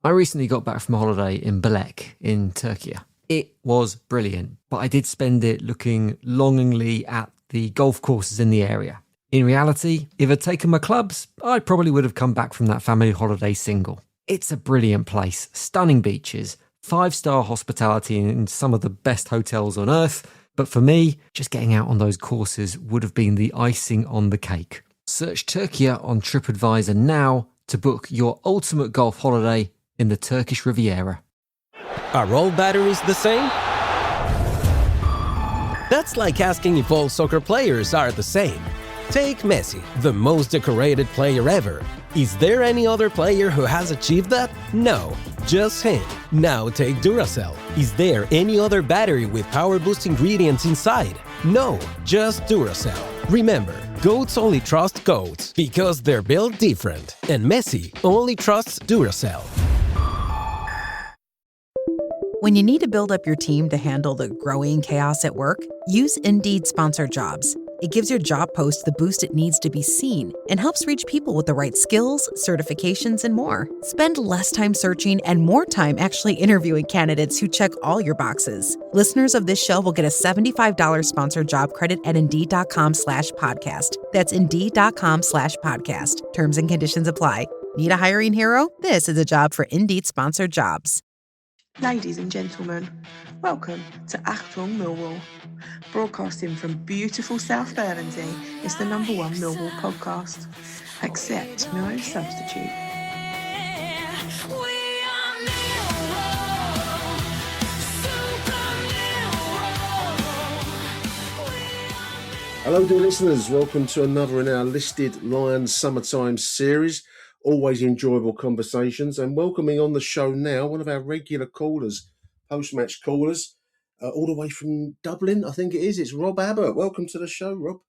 I recently got back from a holiday in Belek in Turkey. It was brilliant, but I did spend it looking longingly at the golf courses in the area. In reality, if I'd taken my clubs, I probably would have come back from that family holiday single. It's a brilliant place, stunning beaches, 5-star hospitality in some of the best hotels on earth. But for me, just getting out on those courses would have been the icing on the cake. Search Turkey on TripAdvisor now to book your ultimate golf holiday in the Turkish Riviera. Are all batteries the same? That's like asking if all soccer players are the same. Take Messi, the most decorated player ever. Is there any other player who has achieved that? No, just him. Now take Duracell. Is there any other battery with power boost ingredients inside? No, just Duracell. Remember, goats only trust goats because they're built different. And Messi only trusts Duracell. When you need to build up your team to handle the growing chaos at work, use Indeed Sponsored Jobs. It gives your job post the boost it needs to be seen and helps reach people with the right skills, certifications, and more. Spend less time searching and more time actually interviewing candidates who check all your boxes. Listeners of this show will get a $75 sponsored job credit at Indeed.com/podcast. That's Indeed.com/podcast. Terms and conditions apply. Need a hiring hero? This is a job for Indeed Sponsored Jobs. Ladies and gentlemen, welcome to Achtung Millwall. Broadcasting from beautiful South Bermondsey, it's the #1 Millwall podcast. Accept no substitute. Hello dear listeners, welcome to another in our Listed Lions Summertime series. Always enjoyable conversations, and welcoming on the show now one of our regular callers, post-match callers, all the way from Dublin, I think it is. It's Rob Abbott. Welcome to the show, Rob.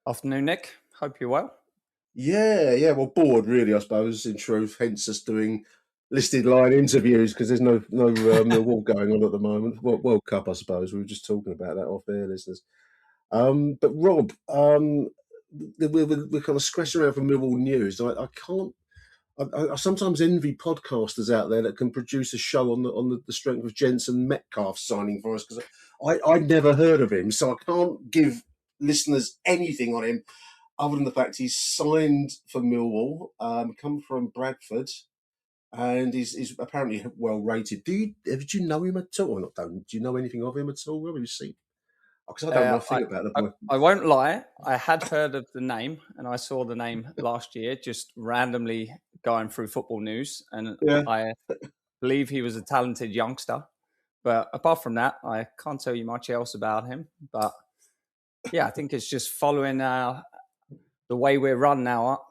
Afternoon, Nick. Hope you're well. Yeah. Well, bored really, I suppose, in truth. Hence us doing Listed Lion interviews because there's no Millwall going on at the moment. Well, World Cup, I suppose. We were just talking about that off air, listeners. But Rob, we're kind of scratching around for Millwall news. I can't. I sometimes envy podcasters out there that can produce a show on the strength of Jensen Metcalf signing for us, because I'd never heard of him, so I can't give listeners anything on him other than the fact he's signed for Millwall, come from Bradford, and he's apparently well rated. Did you know him at all? Do you know anything of him at all? Where have you seen? Because I don't know nothing about the boy. I won't lie. I had heard of the name, and I saw the name last year, just randomly going through football news, and yeah. I believe he was a talented youngster. But apart from that, I can't tell you much else about him. But yeah, I think it's just following the way we're run now,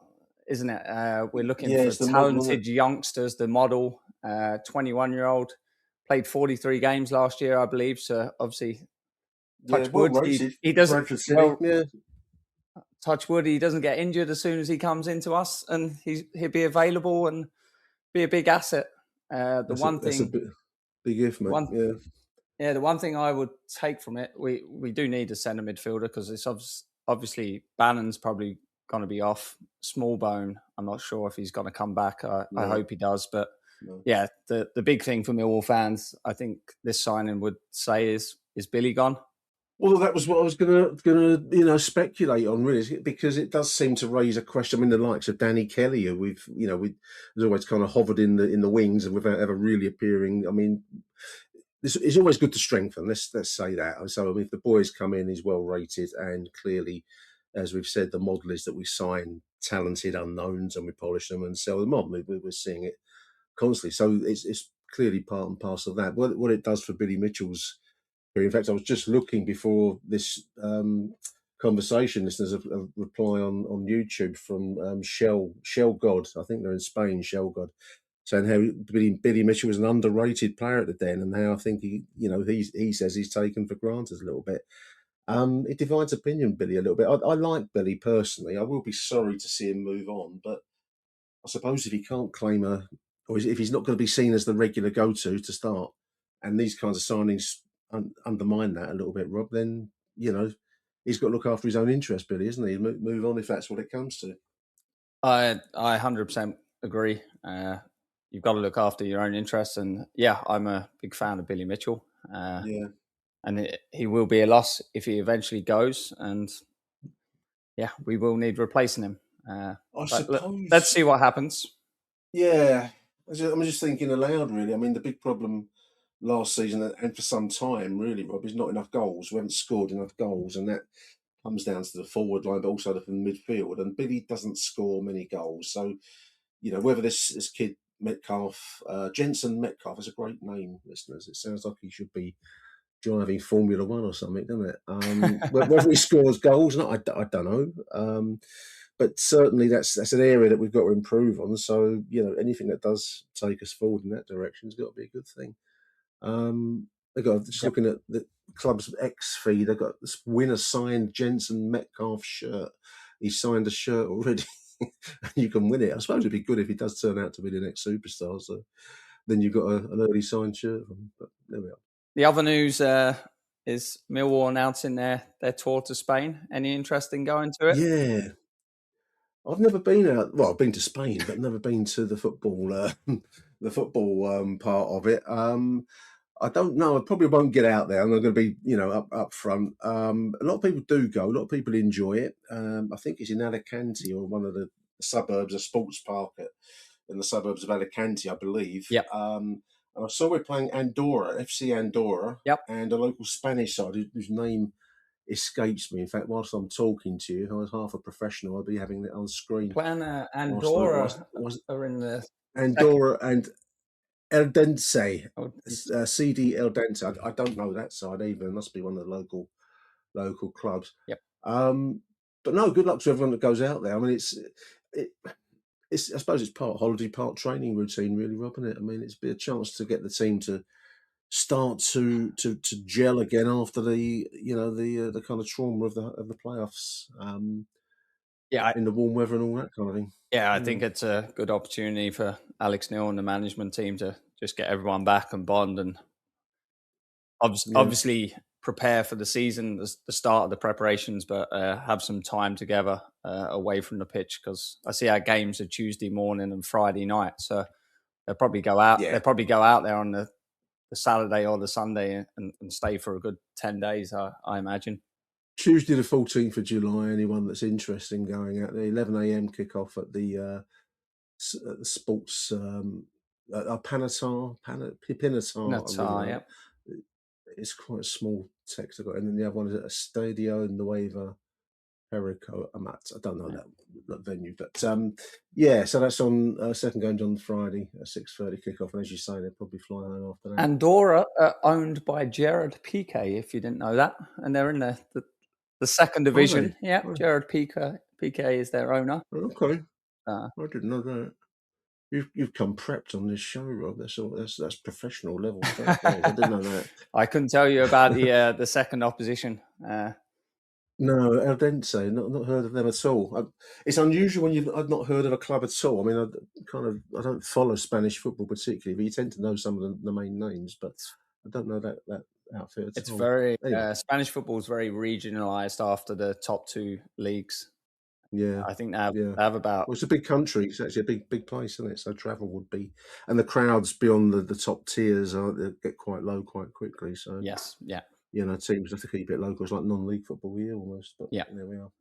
isn't it? We're looking for talented youngsters. The model, 21-year-old, played 43 games last year, I believe. So obviously, touch wood, he doesn't. Touch wood, he doesn't get injured as soon as he comes into us, and he'll be available and be a big asset. That's a big if, mate. The one thing I would take from it, we do need a centre midfielder, because it's obviously Bannon's probably going to be off. Smallbone, I'm not sure if he's going to come back. I hope he does, but yeah, the big thing for Millwall fans, I think this signing would say is Billy gone? Well, that was what I was gonna speculate on, really, because it does seem to raise a question. I mean, the likes of Danny Kelly, who we've always kind of hovered in the wings and without ever really appearing. I mean, it's always good to strengthen. Let's say that. So, I mean, if the boys come in, he's well rated, and clearly, as we've said, the model is that we sign talented unknowns and we polish them and sell them on. We're seeing it constantly. So it's clearly part and parcel of that. What it does for Billy Mitchell's. In fact, I was just looking before this conversation. There's a reply on YouTube from Shell God. I think they're in Spain, Shell God, saying how Billy Mitchell was an underrated player at the Den, and how I think he says he's taken for granted a little bit. It divides opinion, Billy, a little bit. I like Billy personally. I will be sorry to see him move on, but I suppose if he can't claim or if he's not going to be seen as the regular go-to to start, and these kinds of signings undermine that a little bit, Rob, then he's got to look after his own interest, Billy, isn't he? Move on if that's what it comes to. I 100% agree. you've got to look after your own interests. And yeah, I'm a big fan of Billy Mitchell. And he will be a loss if he eventually goes. And yeah, we will need replacing him. I suppose. Let's see what happens. Yeah, I'm just thinking aloud, really. I mean, the big problem last season and for some time, really, Rob, is not enough goals. We haven't scored enough goals, and that comes down to the forward line, but also the midfield. And Billy doesn't score many goals. So, whether this kid Metcalf, Jensen Metcalf, is a great name, listeners. It sounds like he should be driving Formula One or something, doesn't it? Whether he scores goals, I don't know. But certainly that's an area that we've got to improve on. So, anything that does take us forward in that direction has got to be a good thing. Looking at the club's X feed, they've got this winner signed Jensen Metcalf shirt. He signed a shirt already. You can win it. I suppose it'd be good if he does turn out to be the next superstar. So then you've got an early signed shirt from him. But there we are. The other news is Millwall announcing their tour to Spain. Any interest in going to it? Yeah. I've never been out. Well, I've been to Spain, but never been to the football, part of it. I don't know. I probably won't get out there. I'm not going to be, up front. A lot of people do go. A lot of people enjoy it. I think it's in Alicante or one of the suburbs, a sports park in the suburbs of Alicante, I believe. Yep. And I saw we're playing Andorra, FC Andorra, yep, and a local Spanish side whose name escapes me. In fact, whilst I'm talking to you, I was half a professional. I'll be having it on screen. When Andorra are in the Andorra and Eldense, CD Eldense. I don't know that side either. It must be one of the local clubs. Yep. But no, good luck to everyone that goes out there. I mean, it's I suppose it's part holiday, part training routine, really, Rob, isn't it? I mean, it's be a chance to get the team to start to gel again after the kind of trauma of the playoffs. In the warm weather and all that kind of thing. Yeah, I think it's a good opportunity for Alex Neil and the management team to just get everyone back and bond, and obviously prepare for the season, the start of the preparations, but have some time together away from the pitch, because I see our games are Tuesday morning and Friday night, so they'll probably go out. Yeah. They'll probably go out there on the Saturday or the Sunday and stay for a good 10 days, I imagine. Tuesday the 14th of July, anyone that's interested in going out there, 11 a.m. kick-off at the sports Pinatar, yeah. It's quite a small text I've got. And then the other one is at Estadio Nueva Perico Amat. I don't know that venue. But so that's on second game's on Friday at 6:30 kick-off. And as you say, they'll probably fly home after that. Andorra are owned by Gerard Piqué, if you didn't know that. And they're in the second division. Oh, yeah, Gerard Piqué is their owner. Okay. I didn't know that. You've come prepped on this show, Rob. That's professional level stuff. I didn't know that. I couldn't tell you about the second opposition. No, Eldense, not heard of them at all. It's unusual when I've not heard of a club at all. I mean, I don't follow Spanish football particularly, but you tend to know some of the main names, but I don't know that outfit at it's all. Very Spanish football is very regionalised after the top two leagues. Yeah, I think they have about. Well, it's a big country. It's actually a big place, isn't it? So travel would be, and the crowds beyond the top tiers they get quite low quite quickly. So yes, yeah. Teams have to keep it local. It's like non-league football here almost. But yeah, there we are.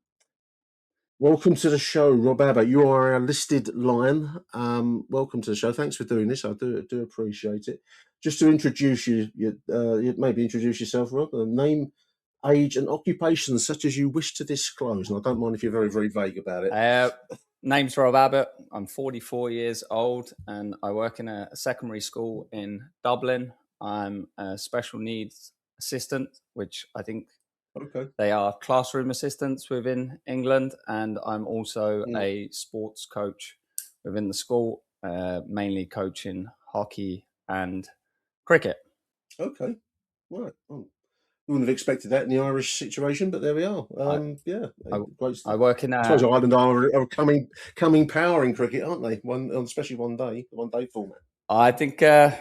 Welcome to the show, Rob Abbott. You are our listed lion. Welcome to the show. Thanks for doing this. I do appreciate it. Just to introduce you, maybe introduce yourself, Rob. Name, age, and occupation such as you wish to disclose. And I don't mind if you're very, very vague about it. Name's Rob Abbott. I'm 44 years old, and I work in a secondary school in Dublin. I'm a special needs assistant, which I think they are classroom assistants within England, and I'm also a sports coach within the school, mainly coaching hockey and cricket. Okay, right. Well, we wouldn't have expected that in the Irish situation, but there we are. Great stuff. I work in. I suppose Ireland are coming power in cricket, aren't they? Especially one day format. I think, I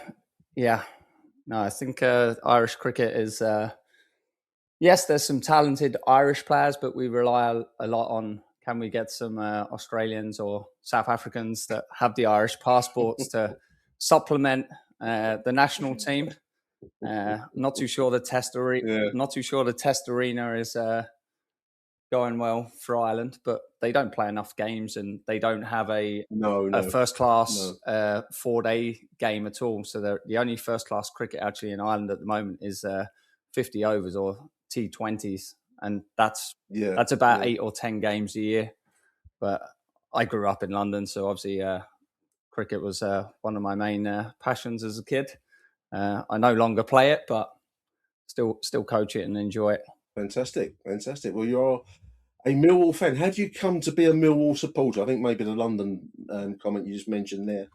think Irish cricket is. Yes, there's some talented Irish players, but we rely a lot on can we get some Australians or South Africans that have the Irish passports to supplement the national team. Not too sure the test arena. Not too sure the test arena is going well for Ireland, but they don't play enough games, and they don't have a first class 4-day game at all. So the only first class cricket actually in Ireland at the moment is 50 overs or T20s, and that's about 8 or 10 games a year. But I grew up in London, so obviously cricket was one of my main passions as a kid. I no longer play it, but still coach it and enjoy it. Fantastic. Well, you're a Millwall fan. How do you come to be a Millwall supporter? I think maybe the London comment you just mentioned there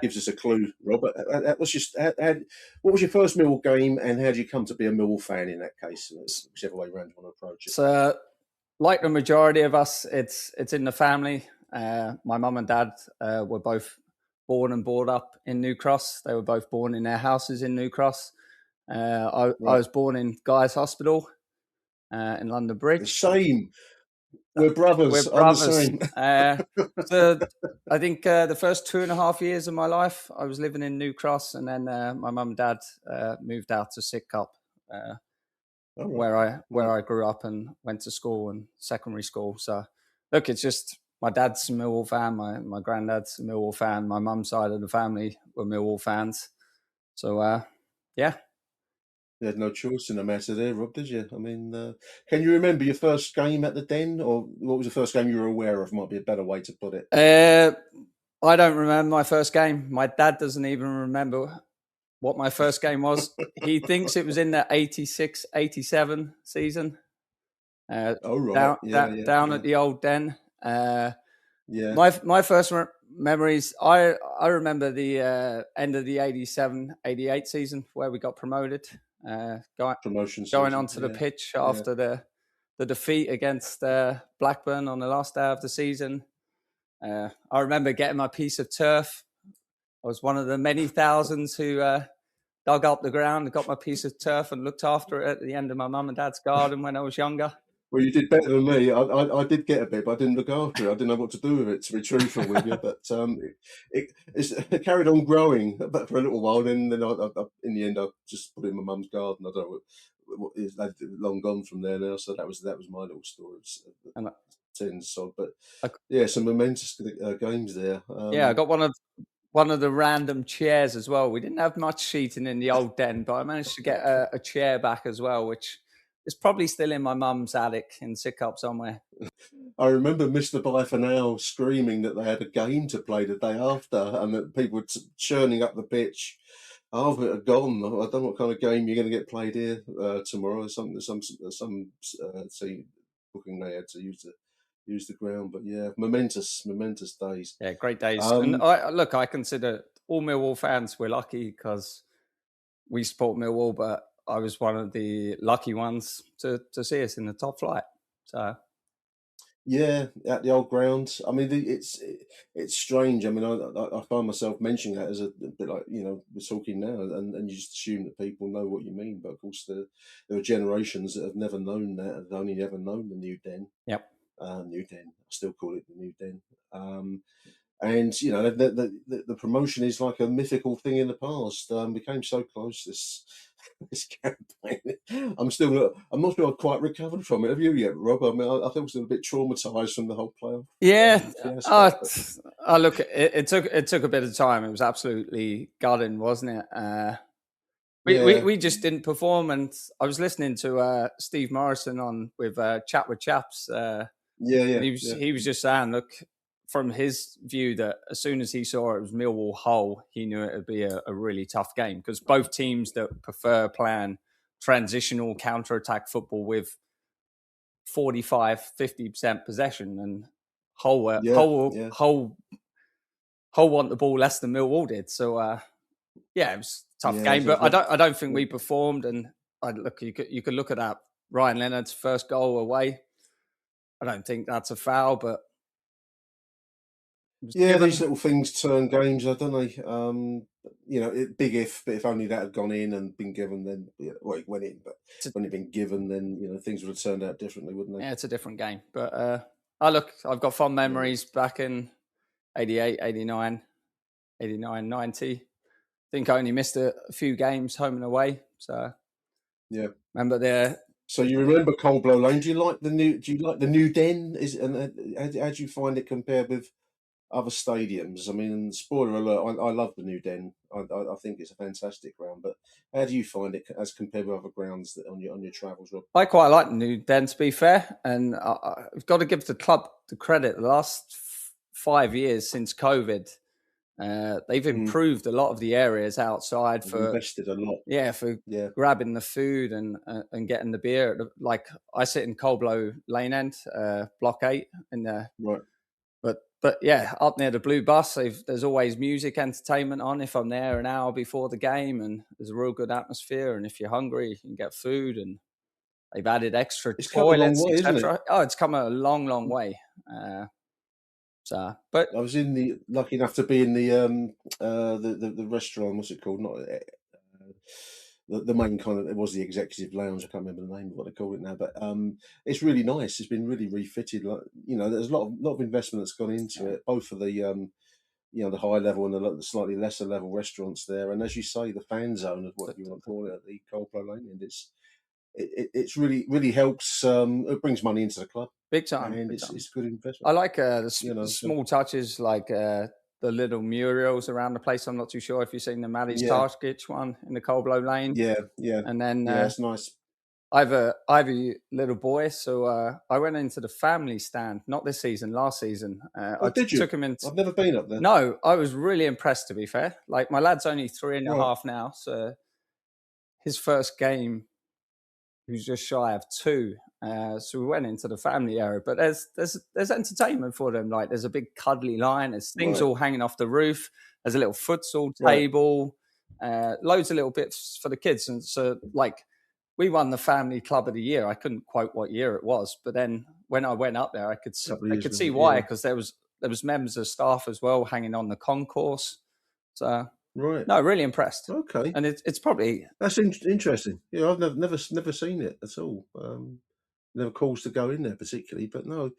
gives us a clue, Robert. What was your first Millwall game, and how do you come to be a Millwall fan in that case? Whichever way around you want to approach it. So, like the majority of us, it's in the family. My mum and dad were both born and brought up in New Cross. They were both born in their houses in New Cross. I was born in Guy's Hospital in London Bridge. The same. We're brothers. I'm the same. So I think the first 2.5 years of my life, I was living in New Cross, and then my mum and dad moved out to Sidcup, where I grew up and went to school and secondary school. So look, it's just my dad's a Millwall fan, my granddad's a Millwall fan, my mum's side of the family were Millwall fans. So yeah. You had no choice in the matter there, Rob, did you? I mean, can you remember your first game at the Den, or what was the first game you were aware of? Might be a better way to put it. I don't remember my first game. My dad doesn't even remember what my first game was. He thinks it was in the 86-87 season. Down at the old Den. My first memories, I remember the end of the 87-88 season where we got promoted. Going onto the pitch after the defeat against Blackburn on the last day of the season. I remember getting my piece of turf. I was one of the many thousands who dug up the ground and got my piece of turf and looked after it at the end of my mum and dad's garden when I was younger. Well, you did better than me. I did get a bit, but I didn't look after it. I didn't know what to do with it, to be truthful with you. But it carried on growing, but for a little while. Then I, in the end, I just put it in my mum's garden. I don't know what is long gone from there now. So that was my little story. But some momentous games there. I got one of the random chairs as well. We didn't have much seating in the old Den, but I managed to get a chair back as well, which is probably still in my mum's attic in Sidcup somewhere. I remember Mr. Byfanal screaming that they had a game to play the day after, and that people were churning up the pitch. Half of it had gone. I don't know what kind of game you're going to get played here tomorrow. Some booking they had to use the ground, but momentous days. Yeah, great days. And I consider all Millwall fans, we're lucky because we support Millwall, but I was one of the lucky ones to see us in the top flight. So yeah, at the old ground. I mean, it's strange. I mean, I find myself mentioning that as a bit like, we're talking now, and you just assume that people know what you mean. But of course, there are generations that have never known that, have only ever known the New Den. Yep. New Den. I still call it the New Den. And the promotion is like a mythical thing in the past. We came so close this campaign. I'm not sure I've quite recovered from it. Have you yet, Rob? I mean, I think I was still a bit traumatised from the whole playoff. Yeah. Look, it took a bit of time. It was absolutely gutting, wasn't it? We just didn't perform, and I was listening to Steve Morrison on with Chat with Chaps. He was just saying, look, from his view, that as soon as he saw it was Millwall Hull, he knew it would be a really tough game, because both teams that prefer playing transitional counter-attack football with 45-50% possession, and Hull want the ball less than Millwall did. So it was a tough game, but I don't think we performed. And you could look at that Ryan Leonard's first goal away. I don't think that's a foul, but these little things turn games, don't they? Big if, but if only that had gone in and been given, then it went in. But when it'd been given, then things would have turned out differently, wouldn't they? Yeah, it's a different game. But I've got fond memories back in 88, 89, 90. think I only missed a few games home and away. So yeah, remember there. So you remember Cold Blow Lane? Do you like the new den? How do you find it compared with other stadiums? I mean, spoiler alert, I love the new den. I think it's a fantastic ground. But how do you find it as compared with other grounds on your travels, Rob? I quite like the new den, to be fair, and I've got to give the club the credit. The last 5 years since COVID, they've improved a lot of the areas outside. For invested a lot. Yeah, for grabbing the food and getting the beer. Like I sit in Cold Blow Lane End, Block 8 in there. Right. But yeah, up near the Blue Bus, there's always music entertainment on if I'm there an hour before the game, and there's a real good atmosphere. And if you're hungry, you can get food, and they've added extra toilets, etc. Oh, it's come a long, long way. But I was lucky enough to be in the restaurant. What's it called? Not the main kind of. It was the executive lounge. I can't remember the name of what they call it now. But it's really nice. It's been really refitted. Like, there's a lot of investment that's gone into it, both for the the high level and the slightly lesser level restaurants there. And as you say, the fan zone, what you want to call it, at the Cold Blow Lane, and it's really helps. It brings money into the club. Big time. And it's good investment. I like the small touches, like the little murals around the place. I'm not too sure if you've seen the Maddie's Tarkic one in the Cold Blow Lane. Yeah. And then it's nice. I have a little boy, so I went into the family stand, not this season, last season. Did you? Took him into. I've never been up there. No, I was really impressed, to be fair. Like, my lad's only 3.5 now, so his first game, he was just shy of 2. So we went into the family area, but there's entertainment for them. Like, there's a big cuddly line. There's things all hanging off the roof. There's a little futsal table, loads of little bits for the kids. And so, like, we won the family club of the year. I couldn't quote what year it was, but then when I went up there, I could see why, because there was members of staff as well hanging on the concourse. So no, really impressed. Okay, and it's probably that's interesting. Yeah, I've never seen it at all. Never calls to go in there particularly, but no,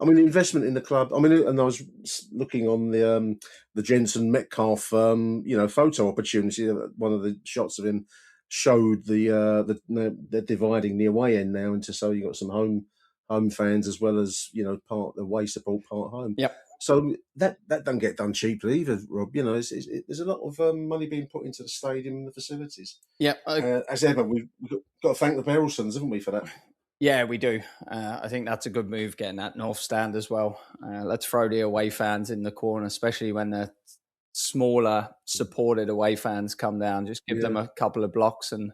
I mean, investment in the club. I mean, and I was looking on the Jensen Metcalf photo opportunity. One of the shots of him showed they're dividing the away end now into, so you got some home fans as well as part away support, part home. Yep. So that doesn't get done cheaply either, Rob. There's a lot of money being put into the stadium and the facilities. Yeah. As ever, we've got to thank the Berylsons, haven't we, for that? Yeah, we do. I think that's a good move, getting that north stand as well. Let's throw the away fans in the corner, especially when the smaller supported away fans come down. Just give them a couple of blocks and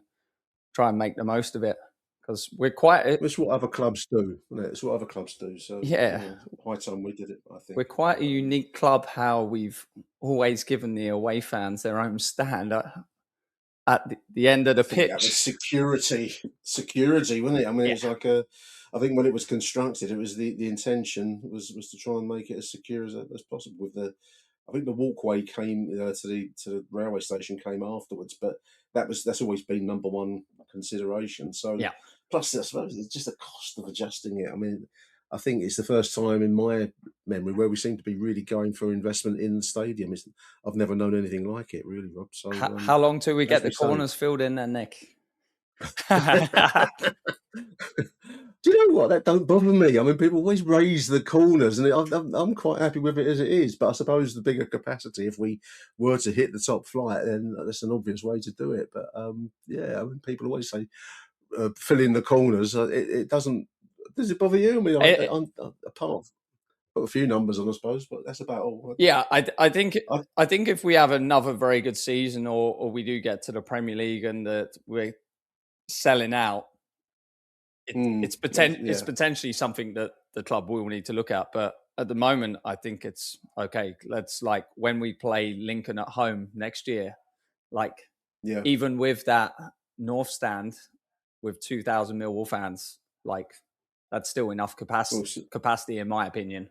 try and make the most of it. Because we're quite... It's what other clubs do, isn't it? It's what other clubs do. So high time we did it, I think. We're quite a unique club, how we've always given the away fans their own stand at the end of the pitch. That was security, wasn't it? I mean, it was like I think when it was constructed, it was the intention was to try and make it as secure as possible. I think the walkway came to the railway station came afterwards, but that's always been number one consideration. So plus, I suppose it's just the cost of adjusting it. I mean, I think it's the first time in my memory where we seem to be really going for investment in the stadium. I've never known anything like it, really, Rob. So how long till we get the corners filled in then, Nick? Do you know what? That don't bother me. I mean, people always raise the corners, and I'm quite happy with it as it is. But I suppose the bigger capacity, if we were to hit the top flight, then that's an obvious way to do it. But I mean, people always say fill in the corners. It doesn't. Does it bother you? I mean, I'm a part of. Put a few numbers on, I suppose, but that's about all. Yeah, I think if we have another very good season, or we do get to the Premier League and that we're selling out, it's potentially something that the club will need to look at. But at the moment, I think it's okay. Let's, like, when we play Lincoln at home next year, even with that north stand with 2,000 Millwall fans, that's still enough capacity, in my opinion.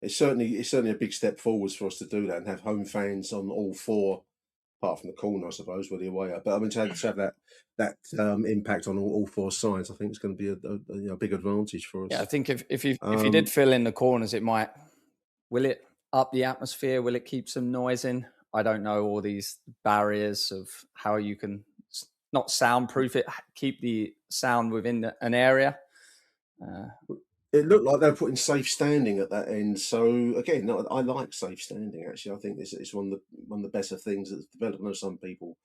It's certainly a big step forwards for us to do that and have home fans on all four, apart from the corner, I suppose, where the away are. But I mean, to have that impact on all four sides, I think it's going to be a big advantage for us. Yeah, I think if you did fill in the corners, will it up the atmosphere? Will it keep some noise in? I don't know all these barriers of how you can not soundproof it, keep the sound within an area. It looked like they were putting safe standing at that end. So again, no, I like safe standing. Actually, I think it's one of the better things that's developed. I know some people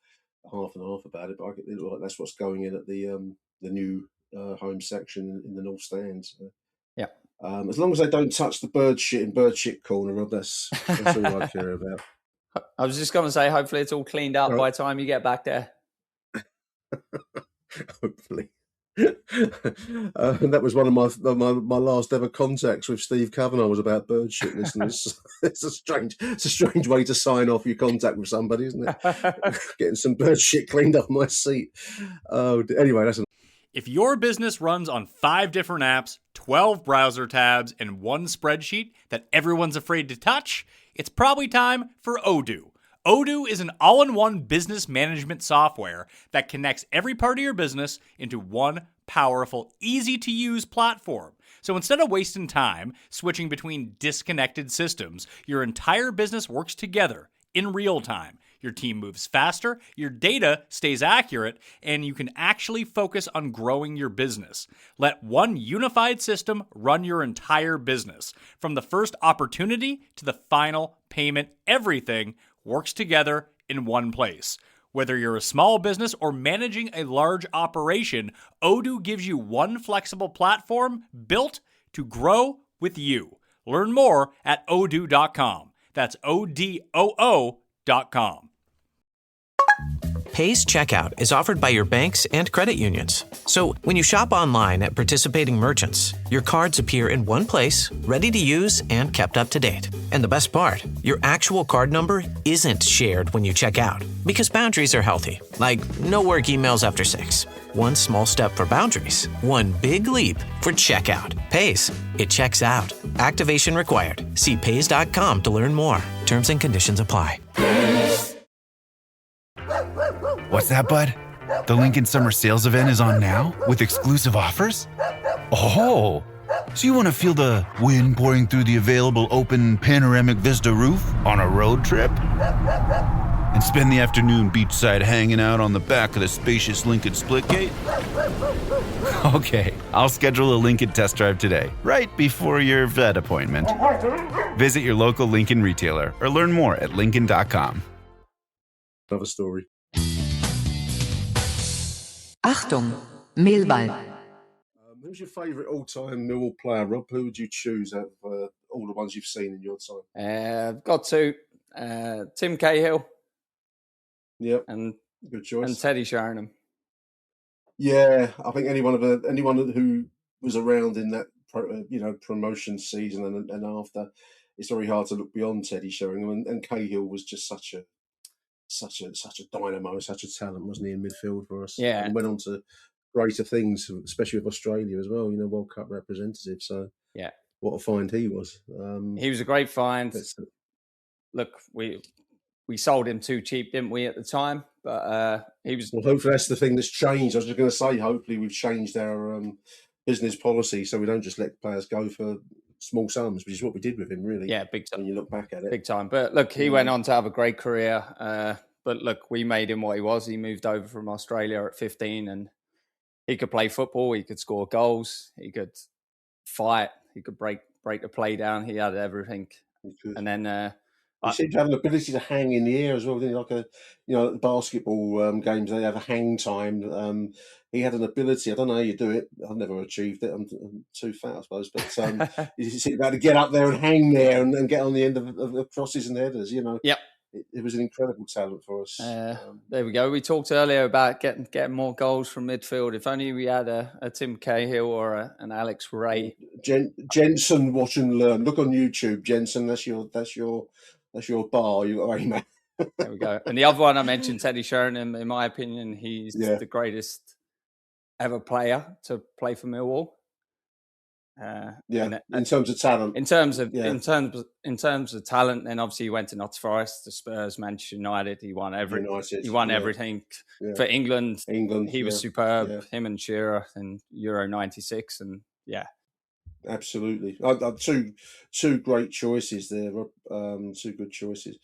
are half and half about it, but it looks like that's what's going in at the new home section in the north stands. Yeah. As long as they don't touch the bird shit corner, Rob, that's all I care about. I was just going to say, hopefully it's all cleaned up by the time you get back there. Hopefully. That was one of my last ever contacts with Steve Kavanagh was about bird shit, listeners. It's a strange way to sign off your contact with somebody, isn't it? Getting some bird shit cleaned off my seat. Anyway, that's If your business runs on 5 different apps, 12 browser tabs, and one spreadsheet that everyone's afraid to touch, it's probably time for Odoo. Odoo is an all-in-one business management software that connects every part of your business into one powerful, easy-to-use platform. So instead of wasting time switching between disconnected systems, your entire business works together in real time. Your team moves faster, your data stays accurate, and you can actually focus on growing your business. Let one unified system run your entire business. From the first opportunity to the final payment, everything works together in one place. Whether you're a small business or managing a large operation, Odoo gives you one flexible platform built to grow with you. Learn more at odoo.com. That's ODOO.com. Pay's checkout is offered by your banks and credit unions. So when you shop online at participating merchants, your cards appear in one place, ready to use and kept up to date. And the best part, your actual card number isn't shared when you check out. Because boundaries are healthy, like no work emails after 6. One small step for boundaries, one big leap for checkout. Pays. It checks out. Activation required. See Pays.com to learn more. Terms and conditions apply. What's that, bud? The Lincoln Summer Sales event is on now with exclusive offers? Oh, so you want to feel the wind pouring through the available open panoramic vista roof on a road trip? And spend the afternoon beachside hanging out on the back of the spacious Lincoln Splitgate? Okay, I'll schedule a Lincoln test drive today, right before your vet appointment. Visit your local Lincoln retailer or learn more at Lincoln.com. Another story. Achtung, Millwall. Who's your favourite all-time Millwall player, Rob? Who would you choose out of all the ones you've seen in your time? I've got two. Tim Cahill. Yep, and good choice. And Teddy Sheringham. Yeah, I think anyone who was around in that promotion season and after, it's very hard to look beyond Teddy Sheringham. And Cahill was just such a dynamo, such a talent, wasn't he, in midfield for us? Yeah, and went on to greater things, especially with Australia as well. World Cup representative. So yeah, what a find he was. He was a great find. Look, we sold him too cheap, didn't we, at the time? But he was. Well, hopefully that's the thing that's changed. I was just going to say, hopefully we've changed our business policy so we don't just let players go for small sums, which is what we did with him, really. Yeah, big time. When you look back at it, big time. But look, he went on to have a great career. But look, we made him what he was. He moved over from Australia at 15, and he could play football. He could score goals. He could fight. He could break the play down. He had everything. And then. He seemed to have an ability to hang in the air as well. Like basketball games, they have a hang time. He had an ability. I don't know how you do it. I've never achieved it. I'm too fat, I suppose. But he seemed to get up there and hang there and get on the end of the crosses and headers. Yep. It was an incredible talent for us. There we go. We talked earlier about getting more goals from midfield. If only we had a Tim Cahill or an Alex Ray. Jensen, watch and learn. Look on YouTube, Jensen. That's your bar. You got aim at. There we go. And the other one I mentioned, Teddy Sheringham. In my opinion, he's the greatest ever player to play for Millwall. In terms of talent. In terms of talent, then obviously he went to Notts Forest, to Spurs, Manchester United. He won everything for England. He was superb. Yeah. Him and Shearer in Euro '96, and absolutely. Two great choices there, Rob. Two good choices.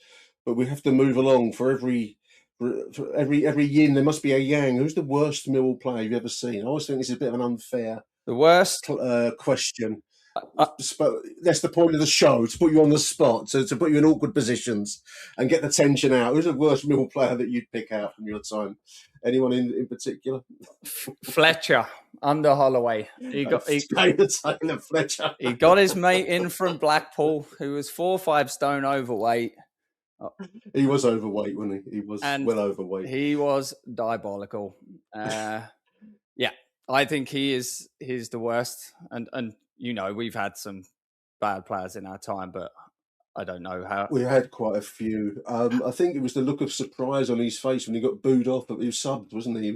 but we have to move along. For every yin, there must be a yang. Who's the worst Millwall player you've ever seen? I always think this is a bit of an unfair The worst question. That's the point of the show, to put you on the spot, to put you in awkward positions and get the tension out. Who's the worst Millwall player that you'd pick out from your time? Anyone in particular? Fletcher under Holloway. Taylor Fletcher. He got his mate in from Blackpool, who was 4 or 5 stone overweight. He was overweight, wasn't he? He was well overweight. He was diabolical. Yeah, I think he's the worst. And you know, we've had some bad players in our time, but I don't know how. We had quite a few. I think it was the look of surprise on his face when he got booed off, but he was subbed, wasn't he?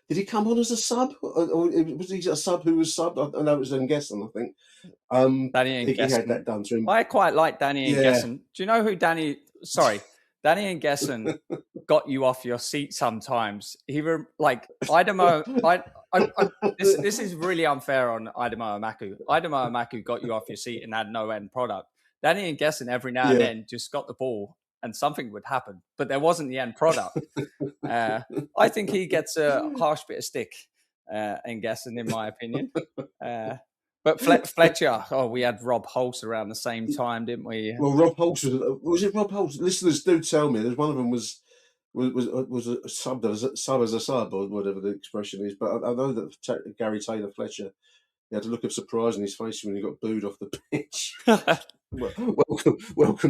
Did he come on as a sub? Or was he a sub who was subbed? I know it was Nguesson, I think. Danny he had that done to him. I quite like Danny Nguesson. Do you know who Danny Nguesson got you off your seat sometimes. This is really unfair on Idemo Amaku. Idemo Amaku got you off your seat and had no end product. Danny Nguesson every now and then just got the ball and something would happen, but there wasn't the end product. I think he gets a harsh bit of stick, Nguesson, in my opinion. But Fletcher, we had Rob Hulse around the same time, didn't we? Well, Rob Hulse was it Rob Hulse? Listeners do tell me there's one of them was a sub as a sub or whatever the expression is. But I know that Gary Taylor Fletcher, he had a look of surprise on his face when he got booed off the pitch. welcome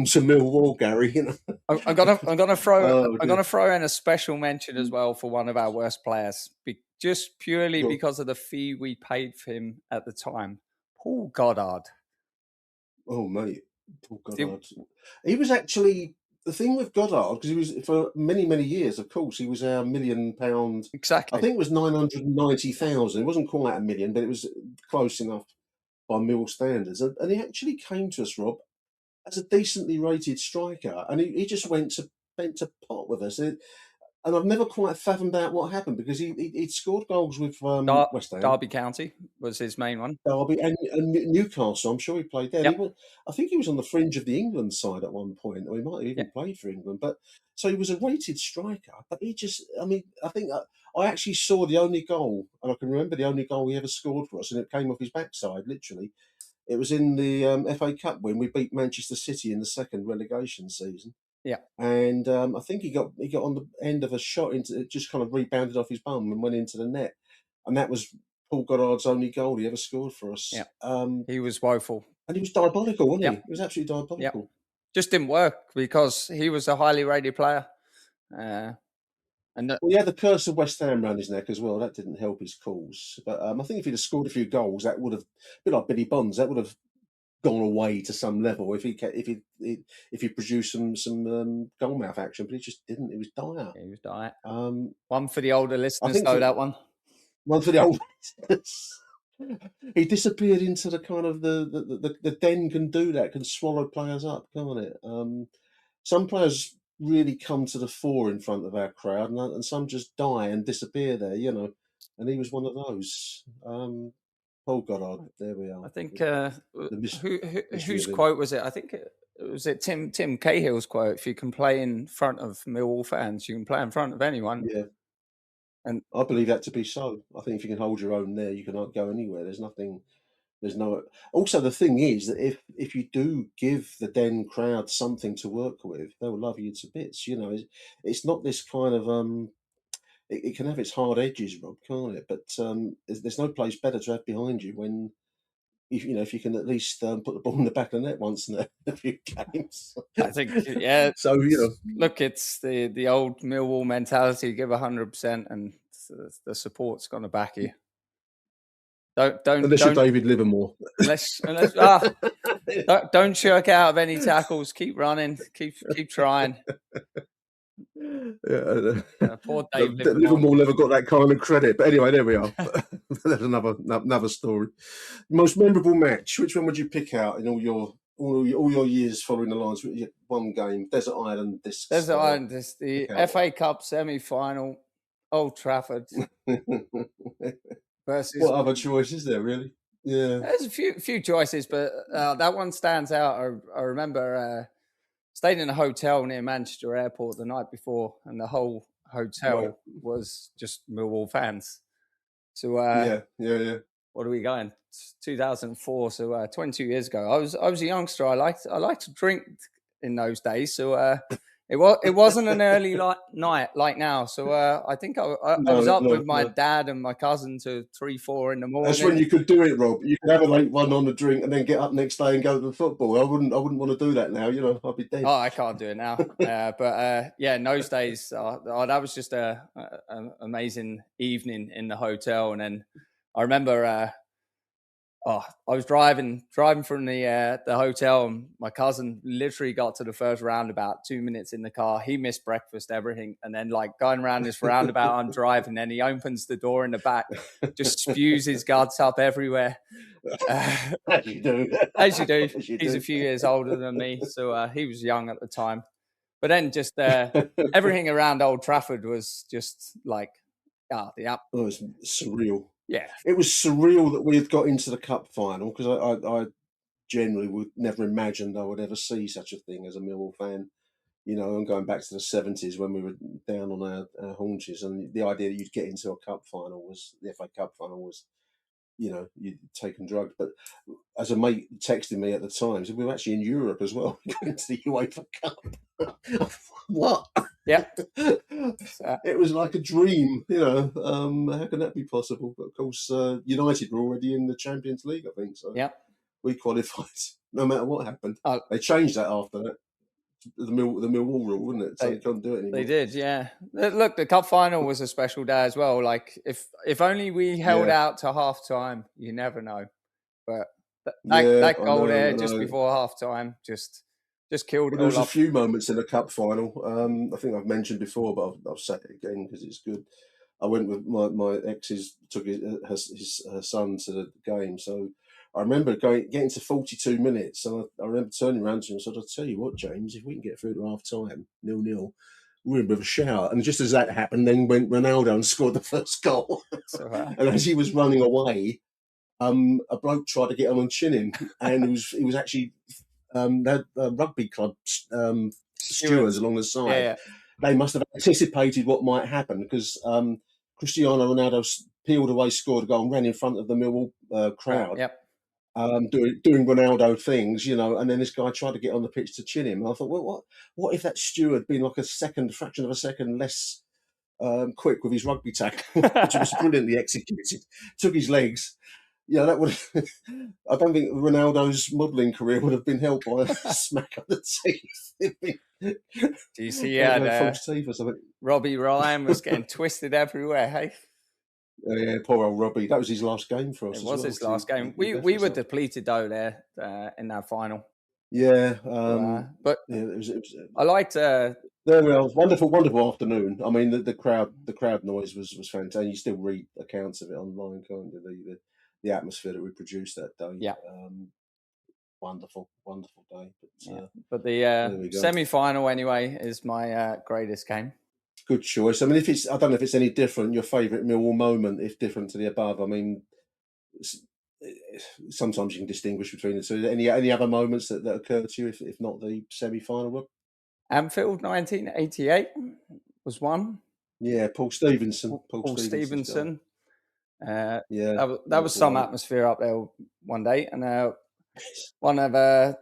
to Millwall, Gary. You know? I'm gonna throw in a special mention as well for one of our worst players, just purely because of the fee we paid for him at the time. Paul Goddard. Oh, mate. Paul Goddard. He was actually, the thing with Goddard, because he was, for many, many years, of course, he was our £1 million. Exactly. I think it was 990,000. It wasn't quite a million, but it was close enough by Mill standards. And he actually came to us, Rob, as a decently rated striker. And he just went to pot with us. And I've never quite fathomed out what happened, because he'd scored goals with West Ham. Derby County was his main one. Derby and Newcastle. I'm sure he played there. Yep. I think he was on the fringe of the England side at one point, or he might have even played for England. But so he was a rated striker. But he just, I think I actually saw the only goal, and I can remember the only goal he ever scored for us, and it came off his backside, literally. It was in the FA Cup when we beat Manchester City in the second relegation season. Yeah, and I think he got on the end of a shot into it, just kind of rebounded off his bum and went into the net, and that was Paul Goddard's only goal he ever scored for us. Yeah, he was woeful, and he was diabolical, wasn't he? He was absolutely diabolical. Yep. Just didn't work because he was a highly rated player. He had the curse of West Ham around his neck as well. That didn't help his cause. But I think if he'd have scored a few goals, that would have, a bit like Billy Bonds, that would have gone away to some level if he produced some goalmouth action, but he just didn't. It was dire. He was dire. One for the older listeners, that one. One for the older listeners. He disappeared into the kind of the den can do that, can swallow players up, can't it? Some players really come to the fore in front of our crowd, and some just die and disappear there, you know. And he was one of those. Paul Goddard, there we are. I think whose quote was it? I think was it Tim Cahill's quote. If you can play in front of Millwall fans, you can play in front of anyone. Yeah, and I believe that to be so. I think if you can hold your own there, you can go anywhere. There's no. Also, the thing is that if you do give the Den crowd something to work with, they'll love you to bits. You know, it's not this kind of It can have its hard edges, Rob, can't it? But there's no place better to have behind you when, if you can at least put the ball in the back of the net once in a few games. I think, yeah. So look, it's the old Millwall mentality: give 100%, and the support's going to back you. Unless you're David Livermore. Don't shirk out of any tackles. Keep running. Keep trying. Yeah, poor Dave Livermore never got that kind of credit. But anyway, there we are. There's another story. Most memorable match. Which one would you pick out in all your years following the Lions? One game, Desert Island Discs. Desert Island Discs, the FA Cup semi-final, Old Trafford. Versus. What other choice is there, really? Yeah, there's a few choices, but that one stands out. I remember stayed in a hotel near Manchester Airport the night before, and the whole hotel was just Millwall fans. So what are we going? 2004, so 22 years ago. I was a youngster. I liked to drink in those days. So it wasn't an early night like now. So I think I was up with my dad and my cousin to 3-4 in the morning. That's when you could do it, Rob. You could have a late one on the drink and then get up next day and go to the football. I wouldn't want to do that now. You know, I'd be dead. Oh, I can't do it now. But in those days, that was just an amazing evening in the hotel. And then I remember. I was driving from the hotel, and my cousin literally got to the first roundabout 2 minutes in the car. He missed breakfast, everything, and then like going around this roundabout, I'm driving, and he opens the door in the back, just spews his guts up everywhere. As you do. As you do. He's a few years older than me, so he was young at the time. But then just everything around Old Trafford was just like, the app. Oh, it was surreal. Yeah, it was surreal that we had got into the cup final, because I generally would never imagined I would ever see such a thing as a Millwall fan. You know, I'm going back to the 70s when we were down on our haunches, and the idea that you'd get into a cup final the FA Cup final was, you know, you'd taken drugs. But as a mate texted me at the time, said we were actually in Europe as well, going to the UEFA Cup. What? Yeah. It was like a dream, you know. How can that be possible? But of course, United were already in the Champions League, I think. So we qualified no matter what happened. They changed that after that. The Millwall rule, wasn't it? So they couldn't do it anymore. They did, yeah. Look, the cup final was a special day as well. Like, if only we held out to half time, you never know. But that goal just before half time just killed it all. There was a few moments in the cup final. I think I've mentioned before, but I'll say it again because it's good. I went with my ex's, took her son to the game, so I remember getting to 42 minutes, and I remember turning around to him and said, "I'll tell you what, James, if we can get through to half time, 0-0, we're in a bit of a shout." And just as that happened, then went Ronaldo and scored the first goal. And as he was running away, a bloke tried to get on and chin him, and he was actually the rugby club stewards along the side. Yeah. They must have anticipated what might happen, because Cristiano Ronaldo peeled away, scored a goal, and ran in front of the Millwall crowd. Yep. Doing Ronaldo things, you know, and then this guy tried to get on the pitch to chin him. And I thought, well, what if that steward been like fraction of a second less quick with his rugby tackle, which was brilliantly executed, took his legs. Yeah, that would. I don't think Ronaldo's modelling career would have been helped by a smack on the teeth. Do you see? False teeth or something. Robbie Ryan was getting twisted everywhere. Hey. Yeah, poor old Robbie. That was his last game for us. It was his last game. We were depleted though there in that final. Yeah, but it was. I liked. There we are. Wonderful afternoon. I mean, the crowd noise was fantastic. You still read accounts of it online, can't you? The atmosphere that we produced that day. Yeah. Wonderful day. But the semi-final anyway is my greatest game. Good choice. I mean, I don't know if it's any different. Your favourite Millwall moment, if different to the above. I mean, sometimes you can distinguish between the two. Any other moments that occur to you, if not the semi-final, Rob? Anfield 1988 was one. Yeah, Paul Stevenson. Paul Stevenson. That was some atmosphere up there one day, and one of the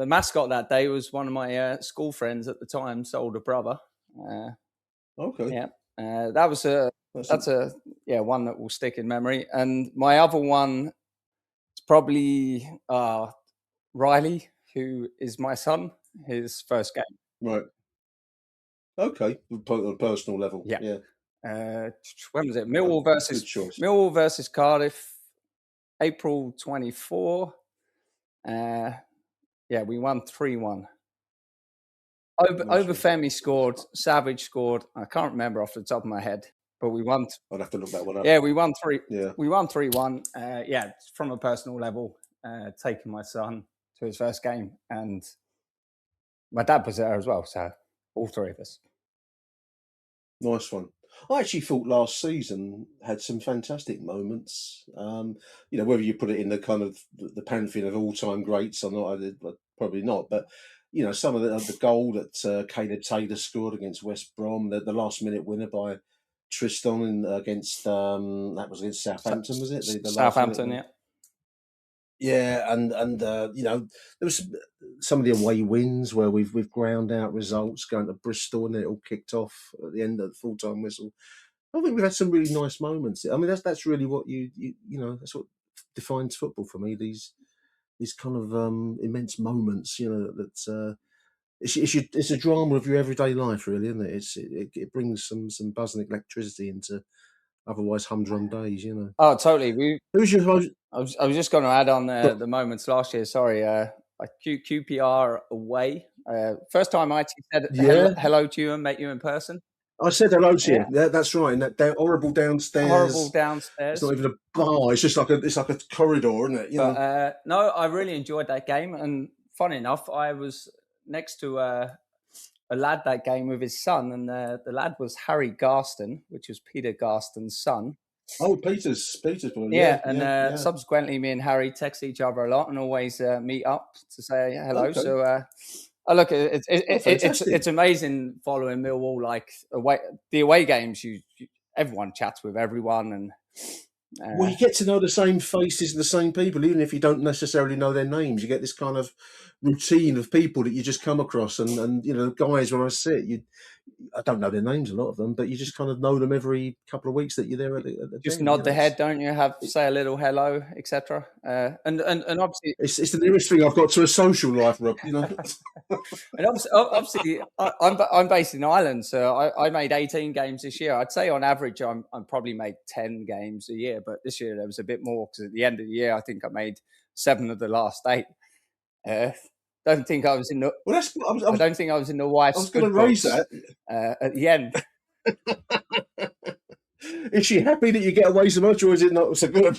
mascot that day was one of my school friends at the time's older brother. Okay. Yeah, that's one that will stick in memory. And my other one is probably Riley, who is my son, his first game. Right. Okay, on a personal level. Yeah. When was it? Millwall versus Cardiff, April 24. We won 3-1. Obafemi scored, Savage scored. I can't remember off the top of my head, but we won. I'd have to look that one up. Yeah, we won 3-1. From a personal level, taking my son to his first game, and my dad was there as well. So all three of us. Nice one. I actually thought last season had some fantastic moments. Whether you put it in the kind of the pantheon of all-time greats or not, probably not. But you know, some of the goal that Caleb Taylor scored against West Brom, the last minute winner by Tristan against that was against Southampton, was it? The Southampton, yeah. Yeah, and you know, there was some of the away wins where we've ground out results, going to Bristol and it all kicked off at the end of the full time whistle. I think we've had some really nice moments. I mean, that's really what you know, that's what defines football for me. These kind of immense moments, you know, that it's a drama of your everyday life, really, isn't it? It brings some buzz and electricity into otherwise humdrum days, you know. Oh, totally. Who's your I was just going to add on the moments last year. Sorry, QPR away. First time I actually said hello to you and met you in person. I said hello to you. Yeah, that's right. And that horrible downstairs. Horrible downstairs. It's not even a bar. It's just like a corridor, isn't it? You know? No, I really enjoyed that game. And funny enough, I was next to a lad that game with his son, and the lad was Harry Garston, which was Peter Garston's son. Oh, Peter's boy. Yeah, subsequently, me and Harry text each other a lot and always meet up to say hello. Okay. So, look, it's amazing following Millwall. Like the away games, everyone chats with everyone, and well, you get to know the same faces and the same people, even if you don't necessarily know their names. You get this kind of routine of people that you just come across, and you know, guys, when I sit, I don't know their names, a lot of them, but you just kind of know them every couple of weeks that you're there at the just gym, nod the head, don't you? Say a little hello, etc. And obviously, it's the nearest thing I've got to a social life, Rob. You know. And obviously, I'm based in Ireland, so I made 18 games this year. I'd say on average, I'm probably made 10 games a year, but this year there was a bit more because at the end of the year, I think I made 7 of the last 8. Don't think I was in the. Well, I don't think I was in the wife's. I was going to raise that at the end. Is she happy that you get away so much, or is it not so good?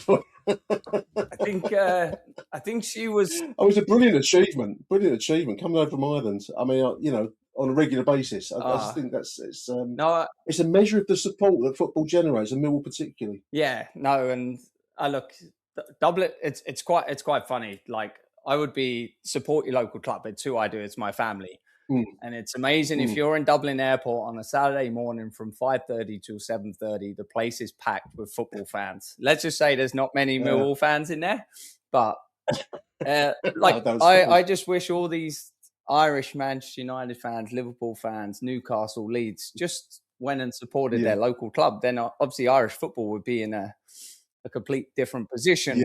I think she was. Oh, it's a brilliant achievement coming over from Ireland. I mean, you know, on a regular basis. I just think it's a measure of the support that football generates, and Millwall particularly. Yeah, no, and I look Dublin. It's quite funny. Like, I would support your local club. It's who I do. It's my family. And it's amazing if you're in Dublin Airport on a Saturday morning from 5:30 to 7:30, the place is packed with football fans. Let's just say there's not many Millwall fans in there, but I just wish all these Irish Manchester United fans, Liverpool fans, Newcastle, Leeds just went and supported their local club. Then obviously Irish football would be in a complete different position.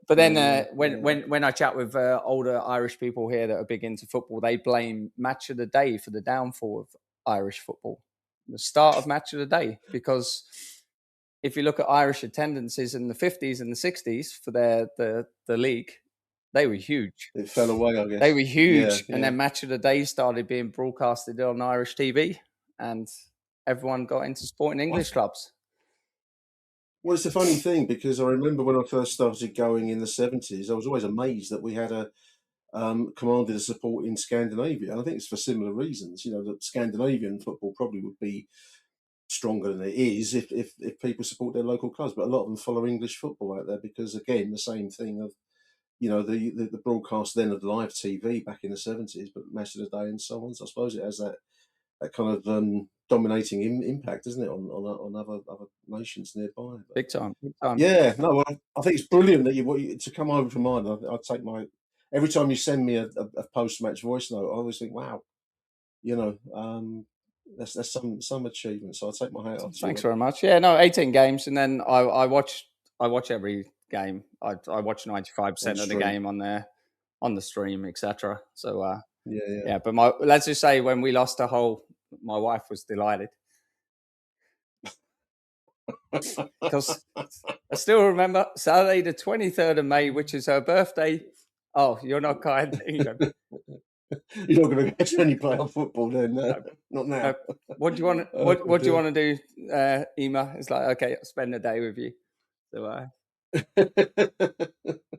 But then when I chat with older Irish people here that are big into football, they blame Match of the Day for the downfall of Irish football, the start of Match of the Day. Because if you look at Irish attendances in the 50s and the 60s for the league, they were huge. It fell away, I guess. They were huge. And then Match of the Day started being broadcasted on Irish TV, and everyone got into supporting English clubs. Well, it's a funny thing because I remember when I first started going in the 70s, I was always amazed that we had commanded a support in Scandinavia. And I think it's for similar reasons. You know, that Scandinavian football probably would be stronger than it is if people support their local clubs. But a lot of them follow English football out there because, again, the same thing of, you know, the broadcast then of live TV back in the 70s, but Match of the Day and so on. So I suppose it has that kind of dominating impact, isn't it, on other nations nearby? But, big time. Yeah, no, I think it's brilliant that you to come over from Ireland. I take every time you send me a post-match voice note, I always think, wow, you know, that's some achievement. So I take my hat off. Thanks very much. Yeah, no, 18 games, and then I watch every game. I watch 95% of the game on the stream, etc. So yeah. But let's just say when we lost a hole, my wife was delighted because I still remember Saturday the 23rd of May, which is her birthday. Oh, you're not kind. You're not going to catch any playoff football then, no. Not now. What do you want? What do you want to do, Ema? It's like, okay, I'll spend the day with you. So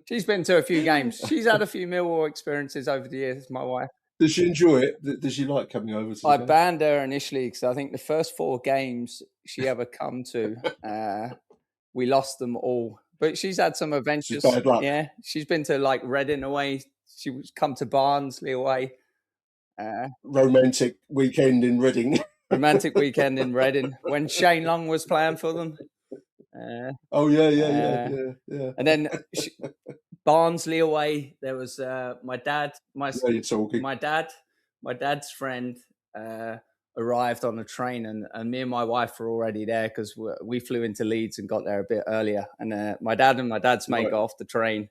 she's been to a few games. She's had a few Millwall experiences over the years. My wife. Does she enjoy it? Does she like coming over to? I banned her initially because I think the first 4 games she ever come to, we lost them all. But she's had some adventures. Bad luck. Yeah, she's been to like Reading away she would come to Barnsley away. Romantic weekend in Reading. Romantic weekend in Reading when Shane Long was playing for them. Yeah. And then Barnsley away. There was my dad. My dad's friend arrived on a train, and me and my wife were already there because we flew into Leeds and got there a bit earlier. And my dad and my dad's mate got off the train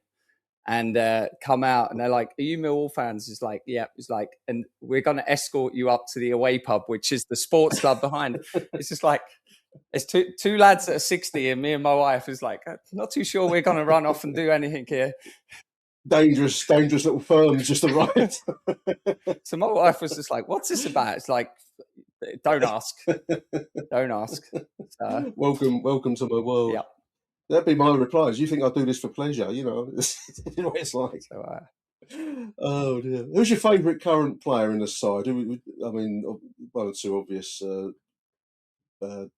and come out, and they're like, "Are you Millwall fans?" It's like, "Yeah." It's like, "And we're going to escort you up to the away pub, which is the sports club behind." It's just like, it's two lads that are 60, and me and my wife is like, not too sure we're going to run off and do anything here. Dangerous little firms just arrived. So my wife was just like, "What's this about?" It's like, don't ask. So, welcome to my world. Yeah. That'd be my reply. You think I do this for pleasure? You know what it's like. So, oh dear. Who's your favourite current player in the side? I mean, one or two obvious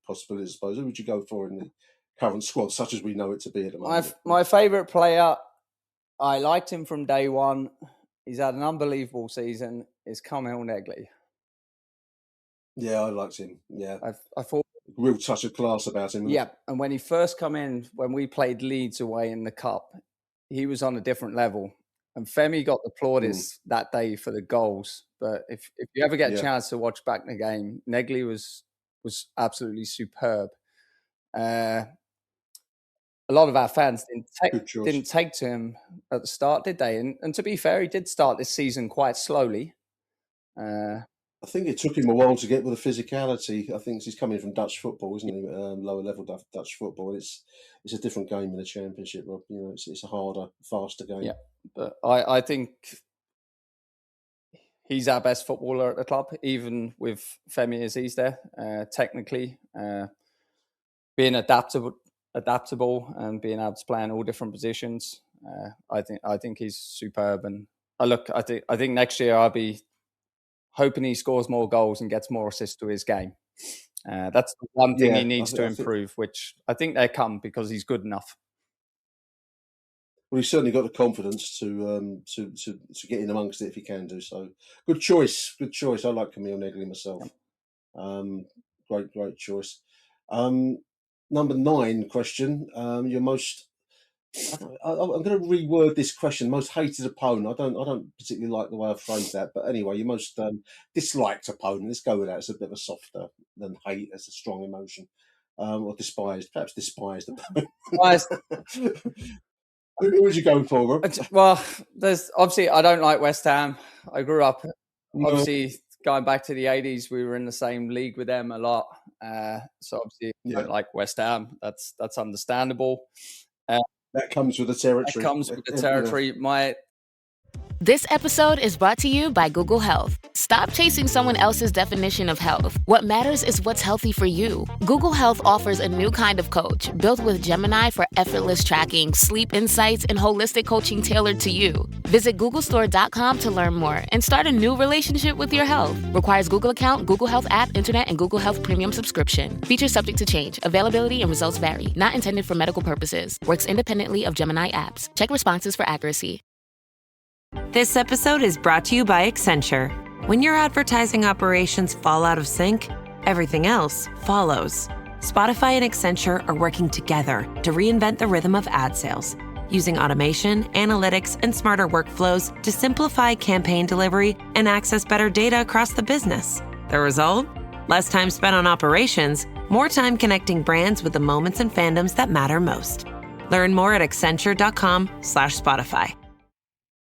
possibilities, I suppose. Who would you go for in the current squad, such as we know it to be at the moment? My favourite player, I liked him from day one. He's had an unbelievable season. Is Kamil Negley. Yeah, I liked him. Yeah, I thought real touch of class about him. Yeah, and when he first come in, when we played Leeds away in the cup, he was on a different level. And Femi got the plaudits that day for the goals. But if you ever get a chance to watch back the game, Negley was absolutely superb. A lot of our fans didn't take to him at the start, did they? And to be fair, he did start this season quite slowly. I think it took him a while to get with the physicality. I think he's coming from Dutch football, isn't he? Lower level Dutch football. It's a different game in the Championship, Rob. You know, it's a harder, faster game. Yeah, but I think he's our best footballer at the club, even with Femi as he's there. Technically, being adaptable and being able to play in all different positions. I think he's superb. And I think next year I'll be hoping he scores more goals and gets more assists to his game. That's the one thing he needs to improve, which I think they come because he's good enough. Well, he's certainly got the confidence to get in amongst it if he can do so. Good choice. I like Kamil Negley myself. Great choice. Number 9 question. Your most. I'm going to reword this question. Most hated opponent. I don't particularly like the way I phrased that, but anyway, your most disliked opponent. Let's go with that. It's a bit of a softer than hate. It's a strong emotion. Or despised, perhaps despised opponent. Who would you go for, Rob? Well, there's obviously I don't like West Ham. I grew up obviously going back to the 80s. We were in the same league with them a lot, so obviously I don't like West Ham. That's understandable. That comes with the territory. This episode is brought to you by Google Health. Stop chasing someone else's definition of health. What matters is what's healthy for you. Google Health offers a new kind of coach built with Gemini for effortless tracking, sleep insights, and holistic coaching tailored to you. Visit googlestore.com to learn more and start a new relationship with your health. Requires Google account, Google Health app, internet, and Google Health Premium subscription. Features subject to change. Availability and results vary. Not intended for medical purposes. Works independently of Gemini apps. Check responses for accuracy. This episode is brought to you by Accenture. When your advertising operations fall out of sync, everything else follows. Spotify and Accenture are working together to reinvent the rhythm of ad sales, using automation, analytics, and smarter workflows to simplify campaign delivery and access better data across the business. The result? Less time spent on operations, more time connecting brands with the moments and fandoms that matter most. Learn more at accenture.com/Spotify.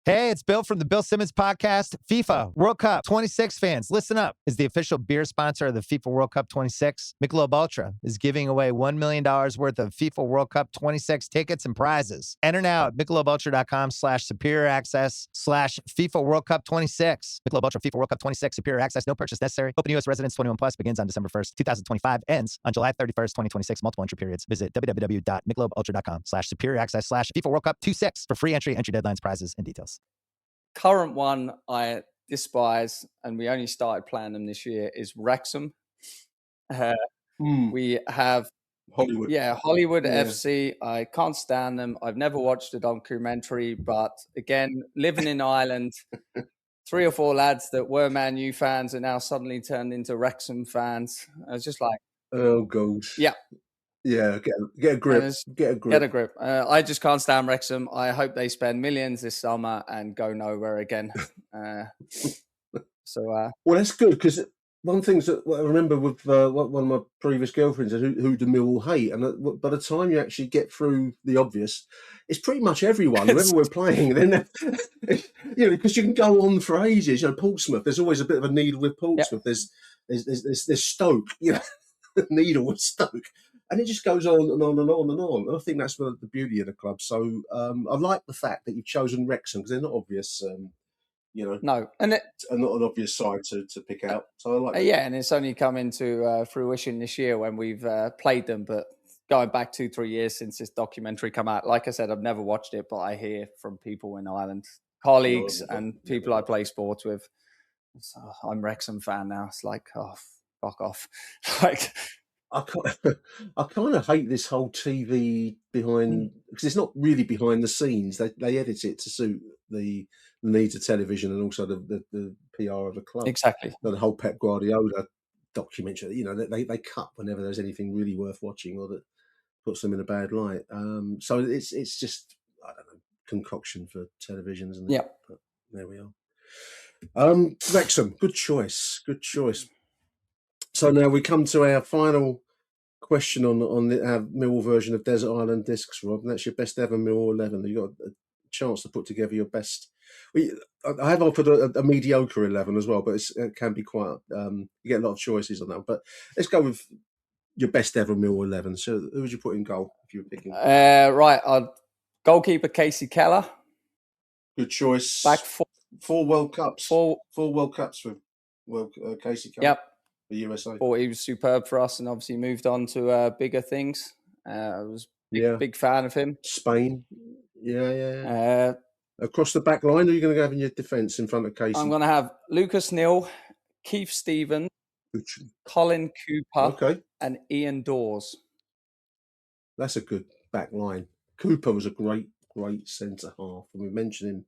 Hey, it's Bill from the Bill Simmons podcast. FIFA World Cup 26 fans, listen up. As the official beer sponsor of the FIFA World Cup 26, Michelob Ultra is giving away $1 million worth of FIFA World Cup 26 tickets and prizes. Enter now at MichelobUltra.com/superior access/FIFA World Cup 26. Michelob Ultra FIFA World Cup 26 superior access. No purchase necessary. Open U.S. residents 21 plus begins on December 1st, 2025. Ends on July 31st, 2026. Multiple entry periods. Visit www.MichelobUltra.com/superior access/FIFA World Cup 26 for free entry deadlines, prizes, and details. Current one I despise, and we only started playing them this year, is Wrexham. We have Hollywood. Yeah, Hollywood FC. I can't stand them. I've never watched a documentary, but again, living in Ireland, 3 or 4 lads that were Man U fans are now suddenly turned into Wrexham fans. I was just like, oh gosh, yeah, get a grip, get a grip. I just can't stand Wrexham. I hope they spend millions this summer and go nowhere again. Well, that's good, because one thing that I remember with one of my previous girlfriends who the Millwall hate, and by the time you actually get through the obvious, it's pretty much everyone, whoever we're playing. And then, because you can go on for ages. Portsmouth. There's always a bit of a needle with Portsmouth. Yep. There's Stoke. Needle with Stoke, and it just goes on and on and on and on. And I think that's the beauty of the club. So I like the fact that you've chosen Wrexham, because they're not obvious. No, and not an obvious side to pick out. So I like that. Yeah, and it's only come into fruition this year when we've played them. But going back 2-3 years since this documentary come out, like I said, I've never watched it, but I hear from people in Ireland, colleagues and people I play sports with. So I'm Wrexham fan now. It's like, oh, fuck off. Like, I kind of hate this whole TV behind, because it's not really behind the scenes. They edit it to suit the needs of television and also the PR of the club. Exactly. The whole Pep Guardiola documentary, they cut whenever there's anything really worth watching or that puts them in a bad light. So it's just, I don't know, concoction for televisions. And yeah, but there we are. Wrexham, good choice. So now we come to our final question on our Millwall version of Desert Island Discs, Rob, and that's your best ever Millwall 11. You've got a chance to put together your best. I have offered a mediocre 11 as well, but it can be quite. You get a lot of choices on that. But let's go with your best ever Millwall 11. So who would you put in goal if you were picking? Right, goalkeeper Casey Keller. Good choice. Back 4 World Cups. 4 World Cups with Casey Keller. Yep. For USA. Thought he was superb for us, and obviously moved on to bigger things. I was big fan of him. Spain. Yeah. Across the back line, who are you going to have in your defence in front of Casey? I'm going to have Lucas Neal, Keith Stevens, Colin Cooper, and Ian Dawes. That's a good back line. Cooper was a great centre half, and we mentioned him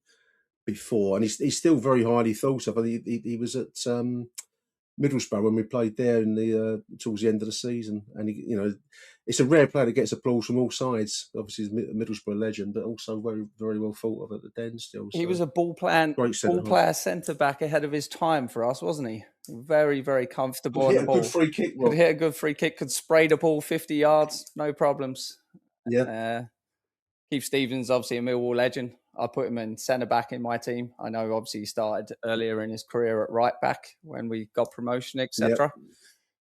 before, and he's still very highly thought of. He was at Middlesbrough when we played there in the towards the end of the season, and it's a rare player that gets applause from all sides. Obviously, he's a Middlesbrough legend, but also very, very well thought of at the Den still. So. He was a ball player centre back ahead of his time for us, wasn't he? Very, very comfortable. Could hit a good free kick, Rob. Could hit a good free kick. Could spray the ball 50 yards, no problems. Yeah. Keith Stevens, obviously a Millwall legend. I put him in centre back in my team. I know, obviously, he started earlier in his career at right back when we got promotion, etc.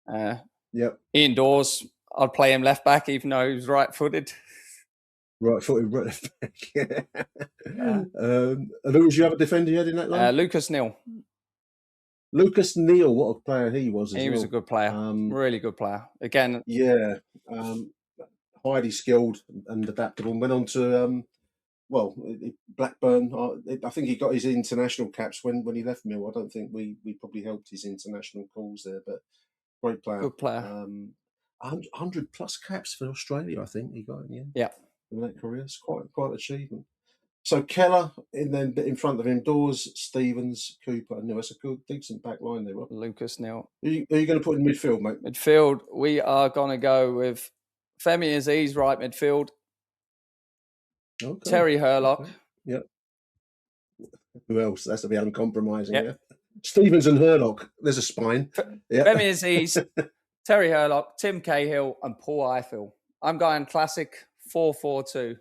Ian Dawes, I'd play him left back, even though he was right-footed. Right-footed left back. And who was your other defender you had in that line? Lucas Neal. Lucas Neal, what a player he was. He was a good player, really good player. Again, highly skilled and adaptable. And went on to Blackburn. I think he got his international caps when he left Mill. I don't think we probably helped his international calls there, but great player. Good player. 100 plus caps for Australia, I think he got in the end. Yeah, in that career, it's quite an achievement. So Keller, in front of him, Dawes, Stevens, Cooper, and Neal. That's a good, decent back line there, Rob. Lucas Neal. Who are you going to put in midfield, mate? Midfield, we are going to go with Femi Aziz, right midfield. Okay. Terry Hurlock. Okay. Yep. Who else? That's to be uncompromising. Yep. Yeah. Stevens and Hurlock. There's a spine. Femi Aziz, Terry Hurlock, Tim Cahill, and Paul Ifill. I'm going classic 4-4-2.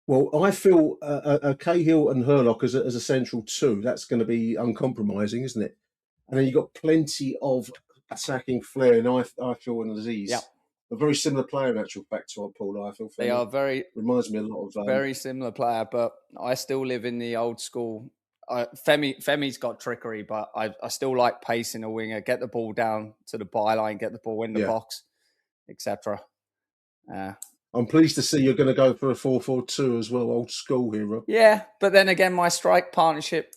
Well, I feel Cahill and Hurlock as a central two. That's going to be uncompromising, isn't it? And then you've got plenty of attacking flair in Ifill and Aziz. Yeah. A very similar player, in actual fact, to Paul Ifill. They are reminds me a lot of very similar player, but I still live in the old school. Femi's got trickery, but I still like pace in a winger. Get the ball down to the byline, get the ball in the box, etc. I'm pleased to see you're going to go for a 4-4-2 as well, old school here, Rob. Yeah, but then again, my strike partnership,